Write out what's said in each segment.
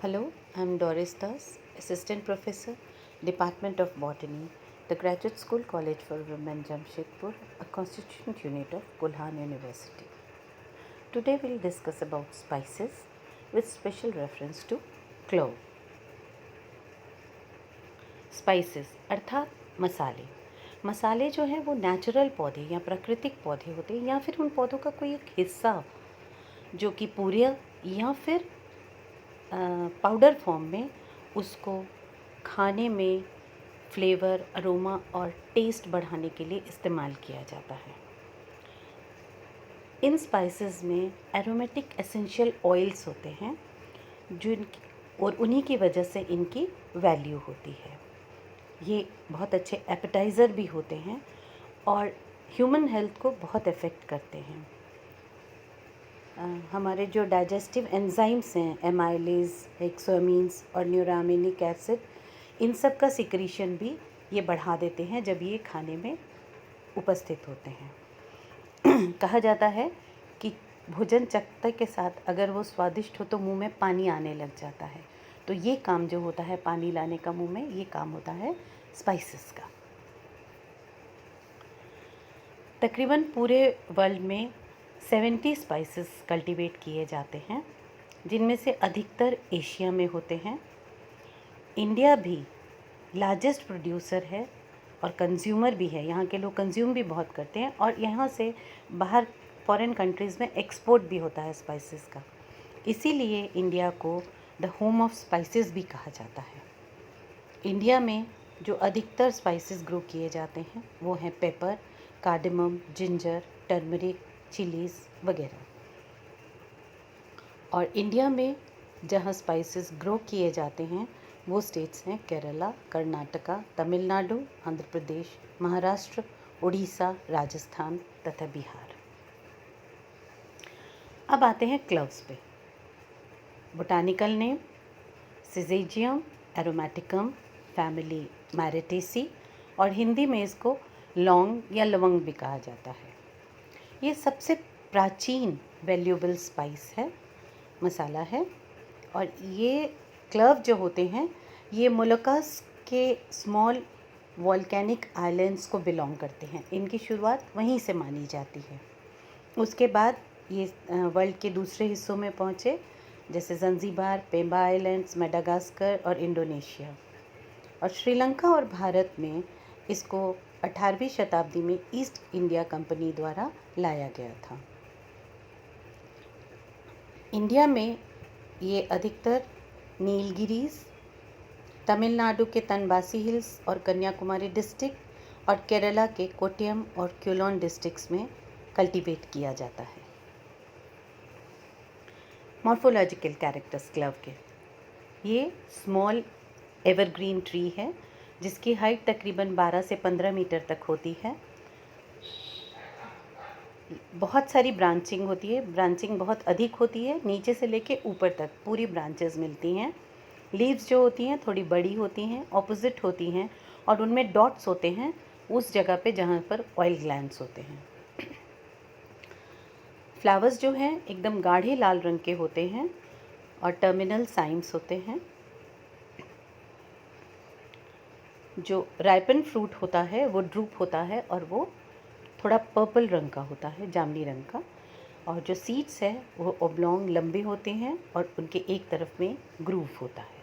Hello, I'm Doris Das, Assistant Professor, Department of Botany, the Graduate School College for Women, Jamshedpur, a constituent unit of Gulhan University. Today we'll discuss about spices with special reference to clove. Spices अर्थात मसाले। मसाले जो हैं वो natural पौधे या प्राकृतिक पौधे होते हैं या फिर उन पौधों का कोई एक हिस्सा जो कि पूरे या फिर पाउडर फॉर्म में उसको खाने में फ्लेवर, अरोमा और टेस्ट बढ़ाने के लिए इस्तेमाल किया जाता है। इन स्पाइसेस में एरोमेटिक एसेंशियल ऑयल्स होते हैं और उन्हीं की वजह से इनकी वैल्यू होती है। ये बहुत अच्छे एपेटाइज़र भी होते हैं और ह्यूमन हेल्थ को बहुत अफेक्ट करते हैं। हमारे जो डाइजेस्टिव एंजाइम्स हैं, एमाइलेज, हेक्सोअमीन्स और न्यूरामिनिक एसिड, इन सब का सिक्रीशन भी ये बढ़ा देते हैं जब ये खाने में उपस्थित होते हैं। कहा जाता है कि भोजन चखते के साथ अगर वो स्वादिष्ट हो तो मुंह में पानी आने लग जाता है। तो ये काम जो होता है पानी लाने का मुंह में, ये काम होता है स्पाइसेस का। तकरीबन पूरे वर्ल्ड में 70 स्पाइसेस कल्टीवेट किए जाते हैं, जिनमें से अधिकतर एशिया में होते हैं। इंडिया भी लार्जेस्ट प्रोड्यूसर है और कंज्यूमर भी है। यहाँ के लोग कंज्यूम भी बहुत करते हैं और यहाँ से बाहर फॉरेन कंट्रीज़ में एक्सपोर्ट भी होता है स्पाइसेस का। इसीलिए इंडिया को द होम ऑफ स्पाइसेस भी कहा जाता है। इंडिया में जो अधिकतर स्पाइसेस ग्रो किए जाते हैं वो हैं paper, cardamom, ginger, turmeric, chillies वगैरह। और इंडिया में जहाँ स्पाइसेस ग्रो किए जाते हैं वो स्टेट्स हैं केरला, कर्नाटका, तमिलनाडु, आंध्र प्रदेश, महाराष्ट्र, उड़ीसा, राजस्थान तथा बिहार। अब आते हैं क्लव्स पे। बोटानिकल नेम सिजेजियम एरोमेटिकम, फैमिली मैरिटेसी, और हिंदी में इसको लौंग या लवंग भी कहा जाता है। ये सबसे प्राचीन वैल्यूएबल स्पाइस है, मसाला है। और ये क्लव जो होते हैं ये मोलुकास के स्मॉल वॉल्केनिक आइलैंड्स को बिलोंग करते हैं। इनकी शुरुआत वहीं से मानी जाती है। उसके बाद ये वर्ल्ड के दूसरे हिस्सों में पहुँचे, जैसे ज़ंज़ीबार, पेम्बा आइलैंड्स, मेडागास्कर और इंडोनेशिया। और श्रीलंका और भारत में इसको 18वीं शताब्दी में ईस्ट इंडिया कंपनी द्वारा लाया गया था। इंडिया में ये अधिकतर नीलगिरीज, तमिलनाडु के तनबासी हिल्स और कन्याकुमारी डिस्ट्रिक्ट और केरला के कोट्टयम और क्यूलोन डिस्ट्रिक्ट्स में कल्टीवेट किया जाता है। मॉर्फोलॉजिकल कैरेक्टर्स क्लव के, ये स्मॉल एवरग्रीन ट्री है जिसकी हाइट तकरीबन 12 से 15 मीटर तक होती है। बहुत सारी ब्रांचिंग होती है, ब्रांचिंग बहुत अधिक होती है, नीचे से लेके ऊपर तक पूरी ब्रांचेस मिलती हैं। लीव्स जो होती हैं थोड़ी बड़ी होती हैं, ऑपोजिट होती हैं और उनमें डॉट्स होते हैं उस जगह पे जहाँ पर ऑयल ग्लैंड्स होते हैं। फ्लावर्स जो हैं एकदम गाढ़े लाल रंग के होते हैं और टर्मिनल साइन्स होते हैं। जो राइपन फ्रूट होता है वो ड्रूप होता है और वो थोड़ा पर्पल रंग का होता है, जामुनी रंग का। और जो सीड्स है वो ओब्लॉन्ग लंबे होते हैं और उनके एक तरफ में ग्रूव होता है।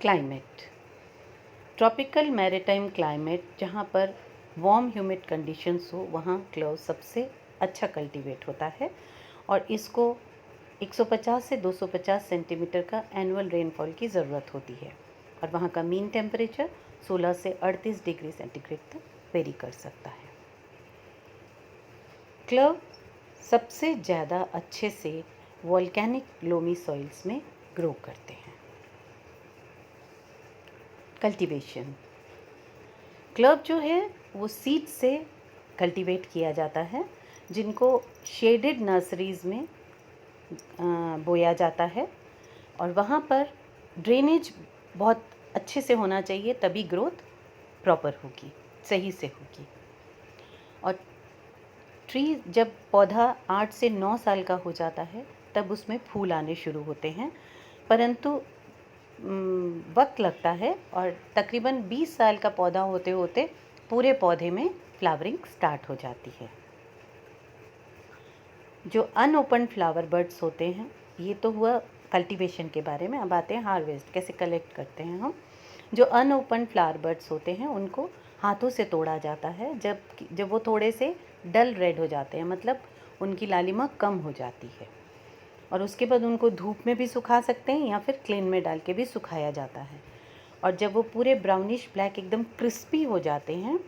क्लाइमेट, ट्रॉपिकल मैरीटाइम क्लाइमेट, जहाँ पर वार्म ह्यूमिड कंडीशंस हो वहाँ क्लव सबसे अच्छा कल्टीवेट होता है और इसको 150 से 250 सेंटीमीटर का एनुअल रेनफॉल की ज़रूरत होती है। और वहाँ का मीन टेम्परेचर 16 से 38 डिग्री सेंटीग्रेड तक वेरी कर सकता है। क्लव सबसे ज़्यादा अच्छे से वॉल्केनिक लोमी सॉइल्स में ग्रो करते हैं। कल्टीवेशन, क्लव जो है वो सीड से कल्टीवेट किया जाता है, जिनको शेडेड नर्सरीज़ में बोया जाता है और वहाँ पर ड्रेनेज बहुत अच्छे से होना चाहिए, तभी ग्रोथ प्रॉपर होगी, सही से होगी। और ट्री जब पौधा 8 से 9 साल का हो जाता है तब उसमें फूल आने शुरू होते हैं, परंतु वक्त लगता है और तकरीबन 20 साल का पौधा होते होते पूरे पौधे में फ्लावरिंग स्टार्ट हो जाती है। जो अनओपन फ्लावर बड्स होते हैं, ये तो हुआ कल्टीवेशन के बारे में। अब आते हैं हार्वेस्ट, कैसे कलेक्ट करते हैं हम। जो अनओपन फ्लावर बड्स होते हैं उनको हाथों से तोड़ा जाता है जब वो थोड़े से डल रेड हो जाते हैं, मतलब उनकी लालिमा कम हो जाती है, और उसके बाद उनको धूप में भी सुखा सकते हैं या फिर क्लेन में डाल के भी सुखाया जाता है। और जब वो पूरे ब्राउनिश ब्लैक एकदम क्रिस्पी हो जाते हैं,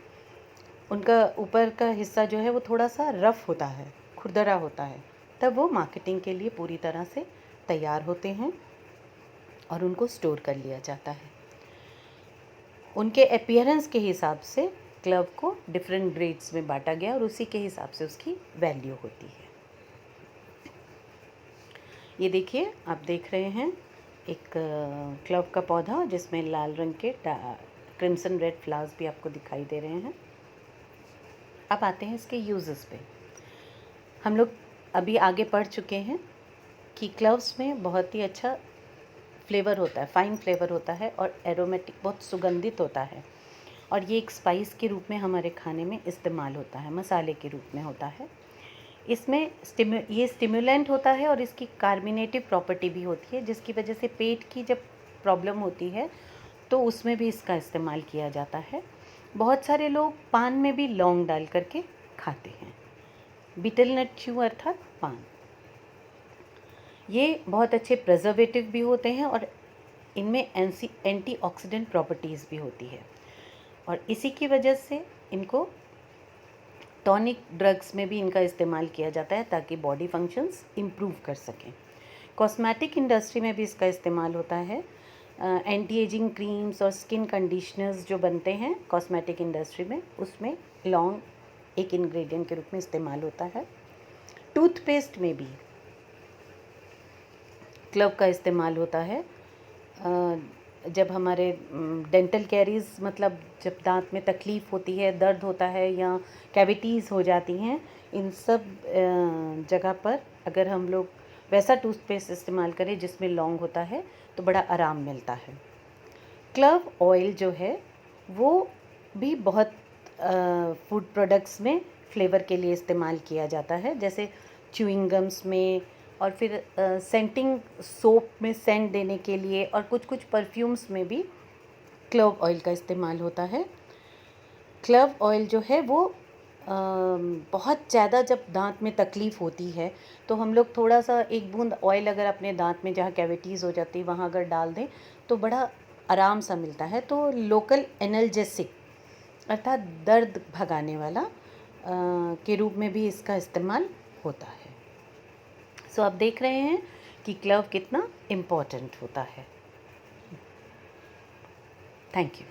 उनका ऊपर का हिस्सा जो है वो थोड़ा सा रफ़ होता है, खुरदरा होता है, तब वो मार्केटिंग के लिए पूरी तरह से तैयार होते हैं और उनको स्टोर कर लिया जाता है। उनके अपीयरेंस के हिसाब से क्लव को डिफरेंट ग्रेड्स में बांटा गया और उसी के हिसाब से उसकी वैल्यू होती है। ये देखिए, आप देख रहे हैं एक क्लव का पौधा जिसमें लाल रंग के क्रिम्सन रेड फ्लावर्स भी आपको दिखाई दे रहे हैं। अब आते हैं इसके यूजेस पे। हम लोग अभी आगे पढ़ चुके हैं कि क्लव्स में बहुत ही अच्छा फ्लेवर होता है, फाइन फ्लेवर होता है और एरोमेटिक, बहुत सुगंधित होता है, और ये एक स्पाइस के रूप में हमारे खाने में इस्तेमाल होता है, मसाले के रूप में होता है। इसमें ये स्टिमुलेंट होता है और इसकी कार्बोनेटिव प्रॉपर्टी भी होती है, जिसकी वजह से पेट की जब प्रॉब्लम होती है तो उसमें भी इसका इस्तेमाल किया जाता है। बहुत सारे लोग पान में भी लौंग डाल करके खाते हैं। बीटल नट च्यू अर्थात पान। ये बहुत अच्छे प्रिजर्वेटिव भी होते हैं और इनमें एंटीऑक्सीडेंट प्रॉपर्टीज़ भी होती है, और इसी की वजह से इनको टॉनिक ड्रग्स में भी इनका इस्तेमाल किया जाता है ताकि बॉडी फंक्शंस इम्प्रूव कर सकें। कॉस्मेटिक इंडस्ट्री में भी इसका इस्तेमाल होता है। एंटी एजिंग क्रीम्स और स्किन कंडीशनर्स जो बनते हैं कॉस्मेटिक इंडस्ट्री में, उसमें लौंग एक इंग्रेडिएंट के रूप में इस्तेमाल होता है। टूथपेस्ट में भी क्लव का इस्तेमाल होता है। जब हमारे डेंटल कैरीज़, मतलब जब दांत में तकलीफ़ होती है, दर्द होता है या कैविटीज़ हो जाती हैं, इन सब जगह पर अगर हम लोग वैसा टूथपेस्ट इस्तेमाल करें जिसमें लौंग होता है तो बड़ा आराम मिलता है। क्लव ऑयल जो है वो भी बहुत फूड प्रोडक्ट्स में फ्लेवर के लिए इस्तेमाल किया जाता है, जैसे च्युइंग गम्स में, और फिर सेंटिंग सोप में सेंट देने के लिए, और कुछ कुछ परफ्यूम्स में भी क्लव ऑयल का इस्तेमाल होता है। क्लव ऑयल जो है वो बहुत ज़्यादा जब दांत में तकलीफ़ होती है तो हम लोग थोड़ा सा एक बूंद ऑयल अगर अपने दांत में जहाँ कैविटीज़ हो जाती है वहाँ अगर डाल दें तो बड़ा आराम सा मिलता है। तो लोकल एनाल्जेसिक अर्थात दर्द भगाने वाला के रूप में भी इसका इस्तेमाल होता है। सो आप देख रहे हैं कि क्लव कितना इम्पोर्टेंट होता है। Thank you.